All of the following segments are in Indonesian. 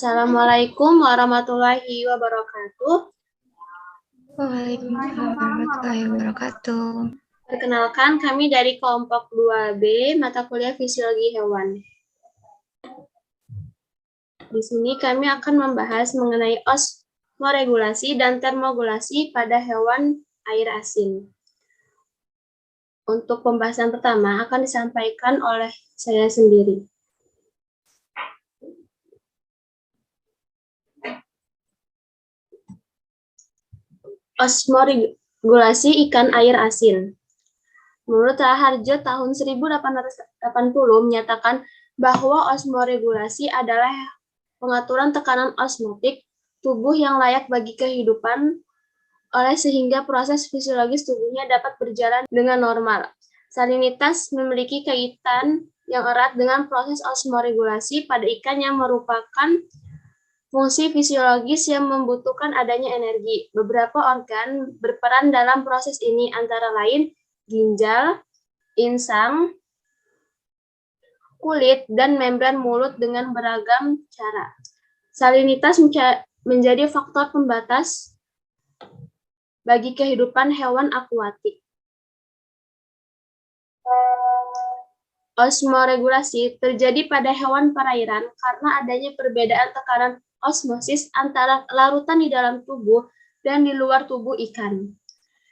Assalamualaikum warahmatullahi wabarakatuh. Waalaikumsalam warahmatullahi wabarakatuh. Perkenalkan, kami dari kelompok 2B, mata kuliah Fisiologi Hewan. Di sini kami akan membahas mengenai osmoregulasi dan termogulasi pada hewan air asin. Untuk pembahasan pertama akan disampaikan oleh saya sendiri. Osmoregulasi ikan air asin. Menurut Raharjo tahun 1880 menyatakan bahwa osmoregulasi adalah pengaturan tekanan osmotik tubuh yang layak bagi kehidupan sehingga proses fisiologis tubuhnya dapat berjalan dengan normal. Salinitas memiliki kaitan yang erat dengan proses osmoregulasi pada ikan yang merupakan fungsi fisiologis yang membutuhkan adanya energi. Beberapa organ berperan dalam proses ini antara lain ginjal, insang, kulit, dan membran mulut dengan beragam cara. Salinitas menjadi faktor pembatas bagi kehidupan hewan akuatik. Osmoregulasi terjadi pada hewan perairan karena adanya perbedaan tekanan osmosis antara larutan di dalam tubuh dan di luar tubuh ikan.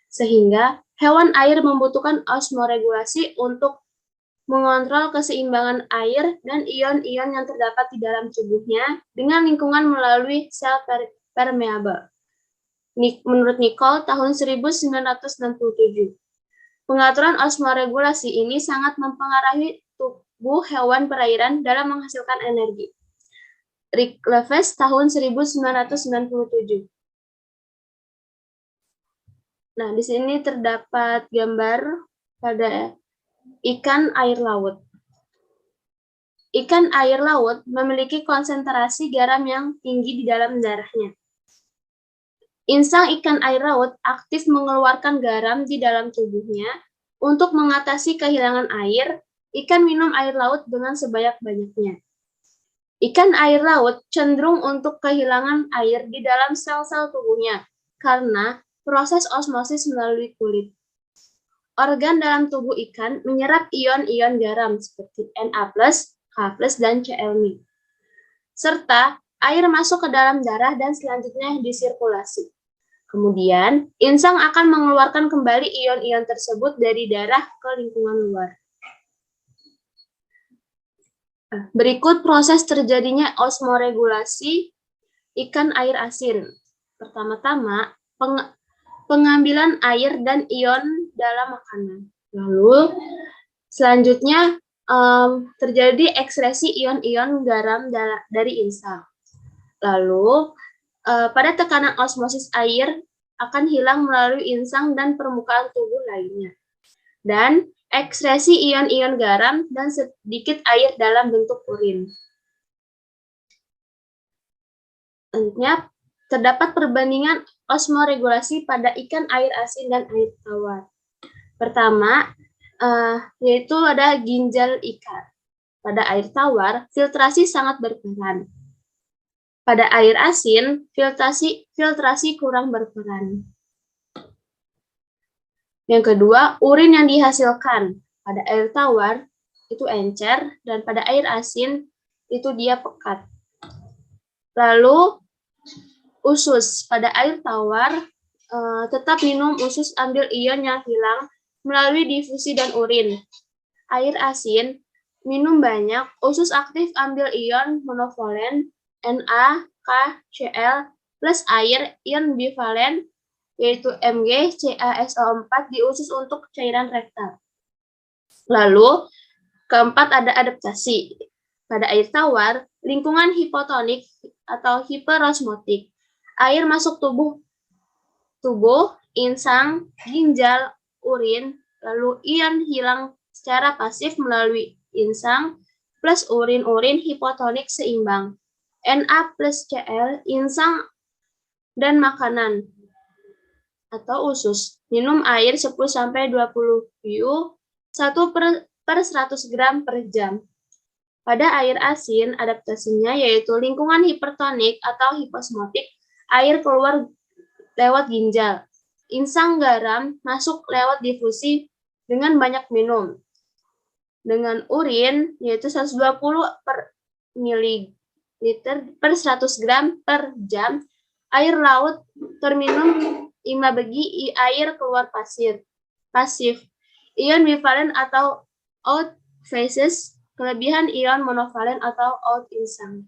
Sehingga hewan air membutuhkan osmoregulasi untuk mengontrol keseimbangan air dan ion-ion yang terdapat di dalam tubuhnya dengan lingkungan melalui sel permeabel. Menurut Nicole tahun 1967. Pengaturan osmoregulasi ini sangat mempengaruhi tubuh hewan perairan dalam menghasilkan energi. Rick Leves tahun 1997. Nah, di sini terdapat gambar pada ikan air laut. Ikan air laut memiliki konsentrasi garam yang tinggi di dalam darahnya. Insang ikan air laut aktif mengeluarkan garam di dalam tubuhnya. Untuk mengatasi kehilangan air, ikan minum air laut dengan sebanyak-banyaknya. Ikan air laut cenderung untuk kehilangan air di dalam sel-sel tubuhnya karena proses osmosis melalui kulit. Organ dalam tubuh ikan menyerap ion-ion garam seperti Na+, H+, dan Cl-. Serta air masuk ke dalam darah dan selanjutnya disirkulasi. Kemudian, insang akan mengeluarkan kembali ion-ion tersebut dari darah ke lingkungan luar. Berikut proses terjadinya osmoregulasi ikan air asin. Pertama-tama, pengambilan air dan ion dalam makanan. Lalu, selanjutnya terjadi ekskresi ion-ion garam dari insang. Lalu, pada tekanan osmosis air akan hilang melalui insang dan permukaan tubuh lainnya. Dan ekskresi ion-ion garam dan sedikit air dalam bentuk urin. Selanjutnya, terdapat perbandingan osmoregulasi pada ikan air asin dan air tawar. Pertama, yaitu ada ginjal ikan. Pada air tawar, filtrasi sangat berperan. Pada air asin, filtrasi kurang berperan. Yang kedua, urin yang dihasilkan. Pada air tawar, itu encer, dan pada air asin, itu dia pekat. Lalu, usus. Pada air tawar, tetap minum usus ambil ion yang hilang melalui difusi dan urin. Air asin, minum banyak, usus aktif ambil ion monovolen, Na, K, Cl, plus air, ion bivalen, yaitu Mg, CaSO4 di usus untuk cairan rektal. Lalu, keempat ada adaptasi. Pada air tawar, lingkungan hipotonik atau hiperosmotik. Air masuk tubuh, insang, ginjal, urin, lalu ion hilang secara pasif melalui insang, plus urin hipotonik seimbang. Na plus Cl, insang, dan makanan atau usus. Minum air 10-20 PU 1 per 100 gram per jam. Pada air asin, adaptasinya yaitu lingkungan hipertonik atau hiposmotik, air keluar lewat ginjal. Insang garam masuk lewat difusi dengan banyak minum. Dengan urin, yaitu 120 per mililiter per 100 gram per jam, air laut terminum bagi air keluar pasif. Ion bivalen atau out phases, kelebihan ion monovalen atau out insang.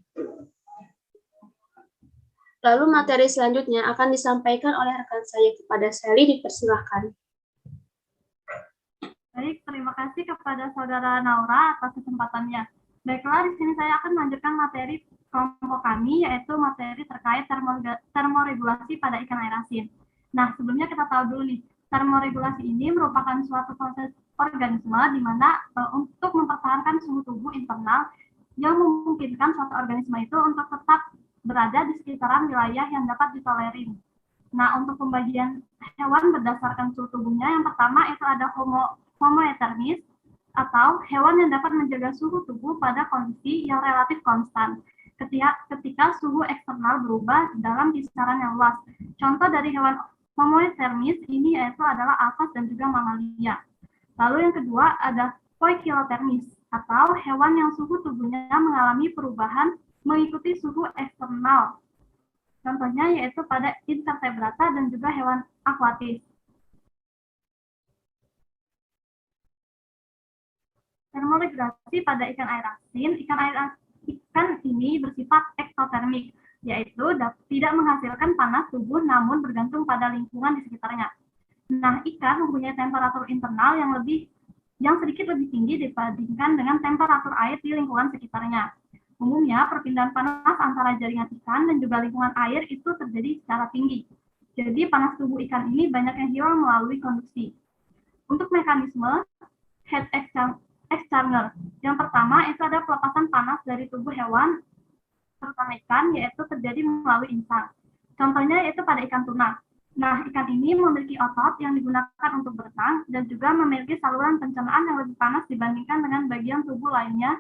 Lalu materi selanjutnya akan disampaikan oleh rekan saya kepada Sally, dipersilahkan. Baik, terima kasih kepada Saudara Naura atas kesempatannya. Baiklah, di sini saya akan melanjutkan materi kelompok kami, yaitu materi terkait termoregulasi pada ikan air asin. Nah, sebelumnya kita tahu dulu nih, termoregulasi ini merupakan suatu proses organisme di mana untuk mempertahankan suhu tubuh internal yang memungkinkan suatu organisme itu untuk tetap berada di sekitaran wilayah yang dapat ditolerir. Nah, untuk pembagian hewan berdasarkan suhu tubuhnya, yang pertama itu ada Homo eternis, atau hewan yang dapat menjaga suhu tubuh pada kondisi yang relatif konstan ketika suhu eksternal berubah dalam kisaran yang luas. Contoh dari hewan Homo eternis ini yaitu adalah alpas dan juga mamalia. Lalu yang kedua ada poikilotermis, atau hewan yang suhu tubuhnya mengalami perubahan mengikuti suhu eksternal. Contohnya yaitu pada invertebrata dan juga hewan akuatis. Termoregulasi pada ikan air asin, ikan ini bersifat ektotermik, yaitu tidak menghasilkan panas tubuh namun bergantung pada lingkungan di sekitarnya. Nah, ikan mempunyai temperatur internal yang sedikit lebih tinggi dibandingkan dengan temperatur air di lingkungan sekitarnya. Umumnya, perpindahan panas antara jaringan ikan dan juga lingkungan air itu terjadi secara tinggi. Jadi, panas tubuh ikan ini banyak yang hilang melalui konduksi. Untuk mekanisme heat exchanger, yang pertama itu ada pelepasan panas dari tubuh hewan, terutama ikan, yaitu terjadi melalui insang. Contohnya yaitu pada ikan tuna. Nah, ikan ini memiliki otot yang digunakan untuk berenang dan juga memiliki saluran pencernaan yang lebih panas dibandingkan dengan bagian tubuh lainnya.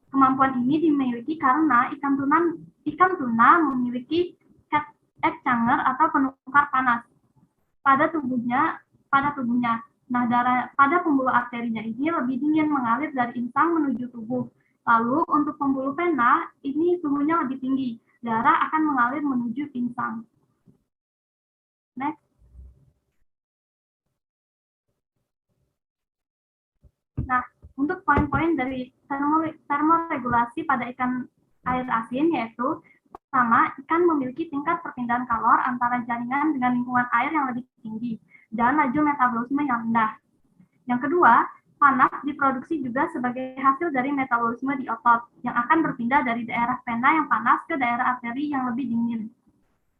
Kemampuan ini dimiliki karena ikan tuna memiliki heat exchanger atau penukar panas pada tubuhnya. Nah, pada pembuluh arterinya ini lebih dingin mengalir dari insang menuju tubuh. Lalu untuk pembuluh vena ini suhunya lebih tinggi. Darah akan mengalir menuju insang. Next. Nah, untuk poin-poin dari termoregulasi pada ikan air asin yaitu pertama, ikan memiliki tingkat perpindahan kalor antara jaringan dengan lingkungan air yang lebih tinggi dan laju metabolisme yang rendah. Yang kedua, panas diproduksi juga sebagai hasil dari metabolisme di otot yang akan berpindah dari daerah vena yang panas ke daerah arteri yang lebih dingin.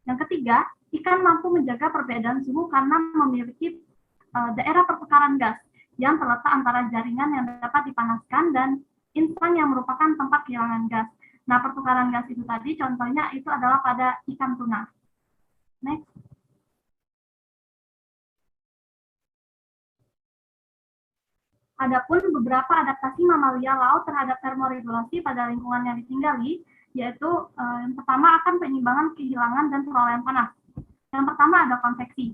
Yang ketiga, ikan mampu menjaga perbedaan suhu karena memiliki daerah pertukaran gas yang terletak antara jaringan yang dapat dipanaskan dan insang yang merupakan tempat kehilangan gas. Nah, pertukaran gas itu tadi contohnya itu adalah pada ikan tuna. Next. Adapun beberapa adaptasi mamalia laut terhadap termoregulasi pada lingkungan yang ditinggali, yaitu yang pertama akan penyimbangan kehilangan dan perolehan panas. Yang pertama ada konveksi.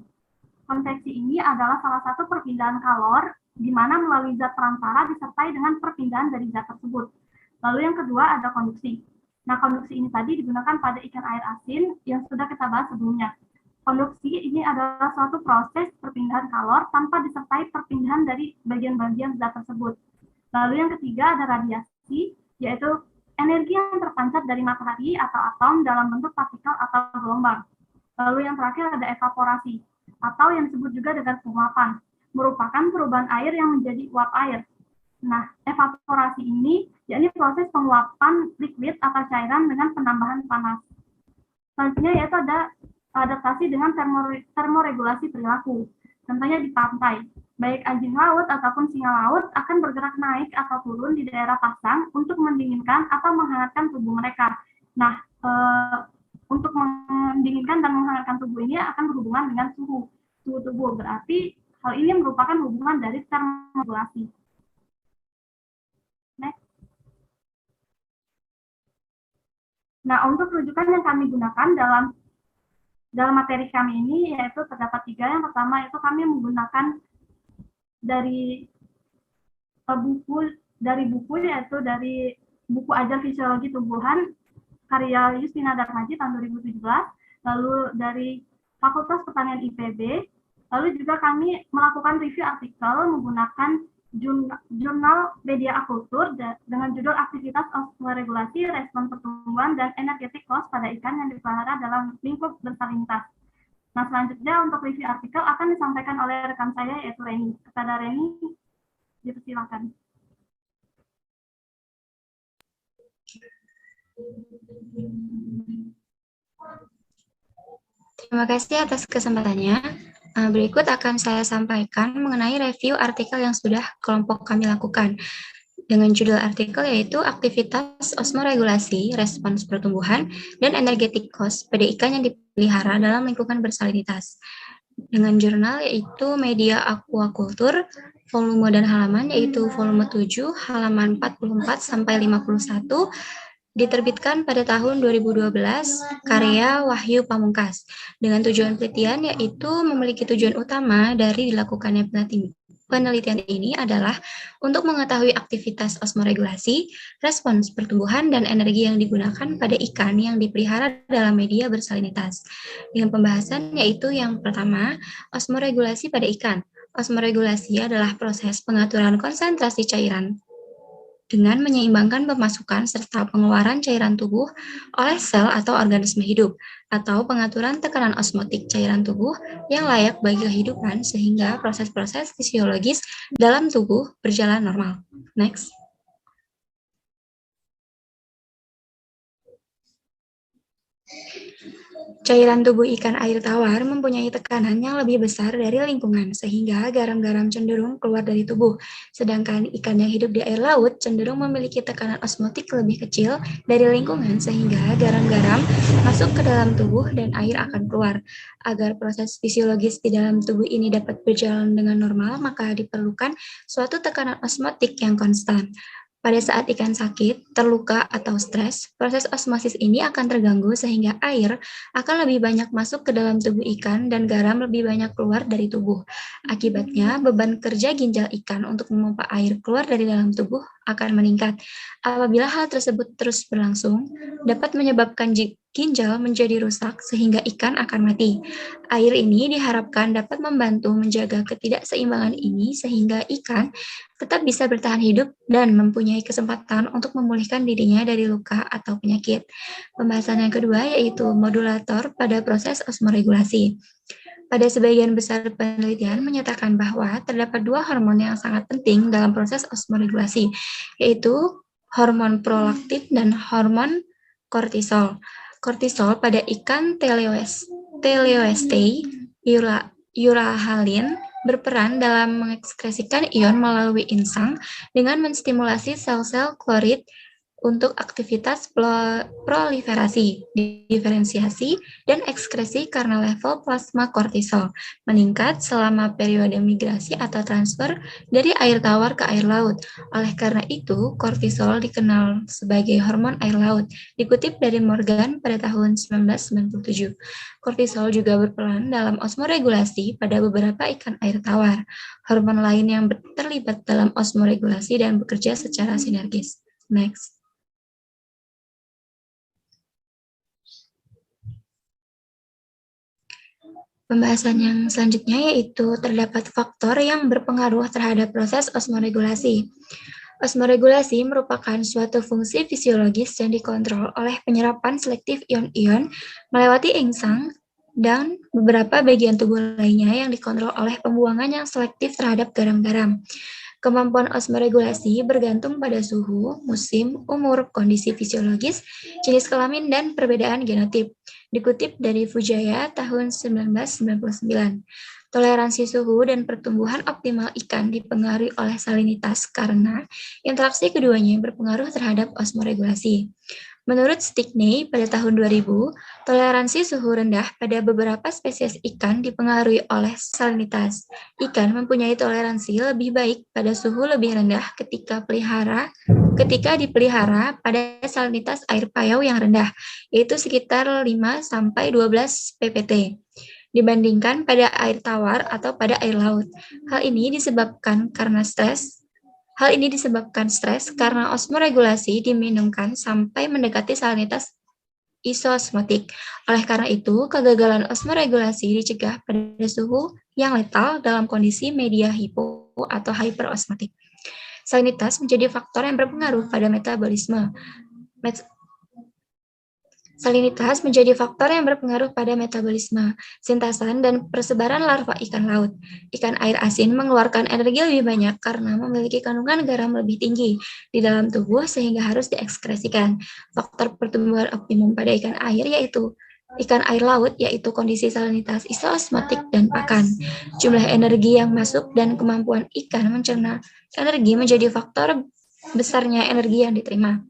Konveksi ini adalah salah satu perpindahan kalor di mana melalui zat perantara disertai dengan perpindahan dari zat tersebut. Lalu yang kedua ada konduksi. Nah, konduksi ini tadi digunakan pada ikan air asin yang sudah kita bahas sebelumnya. Konduksi ini adalah suatu proses perpindahan kalor tanpa disertai perpindahan dari bagian-bagian zat tersebut. Lalu yang ketiga ada radiasi, yaitu energi yang terpancar dari matahari atau atom dalam bentuk partikel atau gelombang. Lalu yang terakhir ada evaporasi, atau yang disebut juga dengan penguapan, merupakan perubahan air yang menjadi uap air. Nah, evaporasi ini yakni proses penguapan liquid atau cairan dengan penambahan panas. Selanjutnya yaitu ada adaptasi dengan termoregulasi perilaku. Contohnya di pantai, baik anjing laut ataupun singa laut akan bergerak naik atau turun di daerah pasang untuk mendinginkan atau menghangatkan tubuh mereka. Nah, untuk mendinginkan dan menghangatkan tubuh ini akan berhubungan dengan suhu tubuh. Berarti hal ini merupakan hubungan dari termoregulasi. Next. Nah, untuk rujukan yang kami gunakan dalam materi kami ini yaitu terdapat 3. Yang pertama itu kami menggunakan dari buku yaitu dari buku Ajar Fisiologi Tumbuhan karya Yustina Darmaji tahun 2017, lalu dari Fakultas Pertanian IPB, lalu juga kami melakukan review artikel menggunakan jurnal Media Akultur dengan judul Aktivitas Osmoregulasi, Respon Pertumbuhan, dan Energetic Loss pada ikan yang dipelihara dalam lingkup bersalinitas. Nah, selanjutnya untuk review artikel akan disampaikan oleh rekan saya yaitu Reni. Kepada Reni, dipersilakan. Terima kasih atas kesempatannya. Berikut akan saya sampaikan mengenai review artikel yang sudah kelompok kami lakukan. Dengan judul artikel yaitu Aktivitas Osmoregulasi, Respons Pertumbuhan, dan Energetic Cost pada ikan yang dipelihara dalam lingkungan bersalinitas. Dengan jurnal yaitu Media Aquaculture, volume dan halaman yaitu volume 7, halaman 44-51, diterbitkan pada tahun 2012, karya Wahyu Pamungkas, dengan tujuan penelitian yaitu memiliki tujuan utama dari dilakukannya penelitian ini adalah untuk mengetahui aktivitas osmoregulasi, respons pertumbuhan, dan energi yang digunakan pada ikan yang dipelihara dalam media bersalinitas. Dengan pembahasan yaitu yang pertama, osmoregulasi pada ikan. Osmoregulasi adalah proses pengaturan konsentrasi cairan dengan menyeimbangkan pemasukan serta pengeluaran cairan tubuh oleh sel atau organisme hidup, atau pengaturan tekanan osmotik cairan tubuh yang layak bagi kehidupan sehingga proses-proses fisiologis dalam tubuh berjalan normal. Next. Cairan tubuh ikan air tawar mempunyai tekanan yang lebih besar dari lingkungan, sehingga garam-garam cenderung keluar dari tubuh. Sedangkan ikan yang hidup di air laut cenderung memiliki tekanan osmotik lebih kecil dari lingkungan, sehingga garam-garam masuk ke dalam tubuh dan air akan keluar. Agar proses fisiologis di dalam tubuh ini dapat berjalan dengan normal, maka diperlukan suatu tekanan osmotik yang konstan. Pada saat ikan sakit, terluka, atau stres, proses osmosis ini akan terganggu sehingga air akan lebih banyak masuk ke dalam tubuh ikan dan garam lebih banyak keluar dari tubuh. Akibatnya, beban kerja ginjal ikan untuk memompa air keluar dari dalam tubuh akan meningkat. Apabila hal tersebut terus berlangsung, dapat menyebabkan ginjal menjadi rusak sehingga ikan akan mati. Air ini diharapkan dapat membantu menjaga ketidakseimbangan ini sehingga ikan tetap bisa bertahan hidup dan mempunyai kesempatan untuk memulihkan dirinya dari luka atau penyakit. Pembahasan yang kedua yaitu modulator pada proses osmoregulasi. Pada sebagian besar penelitian menyatakan bahwa terdapat 2 hormon yang sangat penting dalam proses osmoregulasi, yaitu hormon prolaktin dan hormon kortisol. Kortisol pada ikan Teleosteae Eurahalin berperan dalam mengekskresikan ion melalui insang dengan menstimulasi sel-sel klorid untuk aktivitas proliferasi, diferensiasi, dan ekskresi karena level plasma kortisol meningkat selama periode migrasi atau transfer dari air tawar ke air laut. Oleh karena itu, kortisol dikenal sebagai hormon air laut, dikutip dari Morgan pada tahun 1997. Kortisol juga berperan dalam osmoregulasi pada beberapa ikan air tawar. Hormon lain yang terlibat dalam osmoregulasi dan bekerja secara sinergis. Next. Pembahasan yang selanjutnya yaitu terdapat faktor yang berpengaruh terhadap proses osmoregulasi. Osmoregulasi merupakan suatu fungsi fisiologis yang dikontrol oleh penyerapan selektif ion-ion melewati insang dan beberapa bagian tubuh lainnya yang dikontrol oleh pembuangan yang selektif terhadap garam-garam. Kemampuan osmoregulasi bergantung pada suhu, musim, umur, kondisi fisiologis, jenis kelamin, dan perbedaan genotip. Dikutip dari Fujaya tahun 1999. Toleransi suhu dan pertumbuhan optimal ikan dipengaruhi oleh salinitas karena interaksi keduanya berpengaruh terhadap osmoregulasi. Menurut Stickney pada tahun 2000, toleransi suhu rendah pada beberapa spesies ikan dipengaruhi oleh salinitas. Ikan mempunyai toleransi lebih baik pada suhu lebih rendah ketika dipelihara pada salinitas air payau yang rendah, yaitu sekitar 5–12 ppt, dibandingkan pada air tawar atau pada air laut. Hal ini disebabkan stres karena osmoregulasi diminimkan sampai mendekati salinitas isosmotik. Oleh karena itu, kegagalan osmoregulasi dicegah pada suhu yang letal dalam kondisi media hipo atau hyperosmotik. Salinitas menjadi faktor yang berpengaruh pada metabolisme. Salinitas menjadi faktor yang berpengaruh pada metabolisme, sintasan, dan persebaran larva ikan laut. Ikan air asin mengeluarkan energi lebih banyak karena memiliki kandungan garam lebih tinggi di dalam tubuh sehingga harus diekskresikan. Faktor pertumbuhan optimum pada ikan air yaitu ikan air laut, yaitu kondisi salinitas isosmotik dan pakan. Jumlah energi yang masuk dan kemampuan ikan mencerna energi menjadi faktor besarnya energi yang diterima.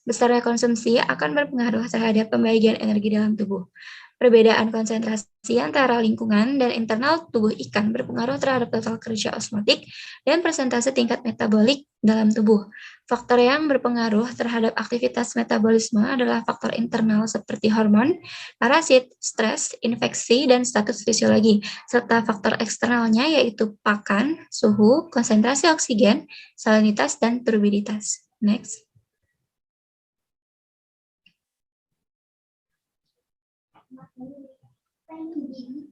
Besarnya konsumsi akan berpengaruh terhadap pembagian energi dalam tubuh. Perbedaan konsentrasi antara lingkungan dan internal tubuh ikan berpengaruh terhadap total kerja osmotik dan persentase tingkat metabolik dalam tubuh. Faktor yang berpengaruh terhadap aktivitas metabolisme adalah faktor internal seperti hormon, parasit, stres, infeksi, dan status fisiologi, serta faktor eksternalnya yaitu pakan, suhu, konsentrasi oksigen, salinitas, dan turbiditas. Next.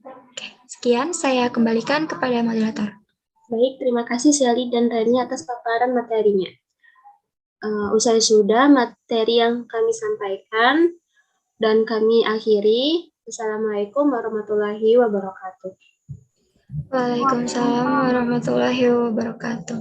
Oke, sekian saya kembalikan kepada moderator. Baik, terima kasih Sally dan Reni atas paparan materinya. Usai sudah materi yang kami sampaikan dan kami akhiri. Assalamualaikum warahmatullahi wabarakatuh. Waalaikumsalam warahmatullahi wabarakatuh.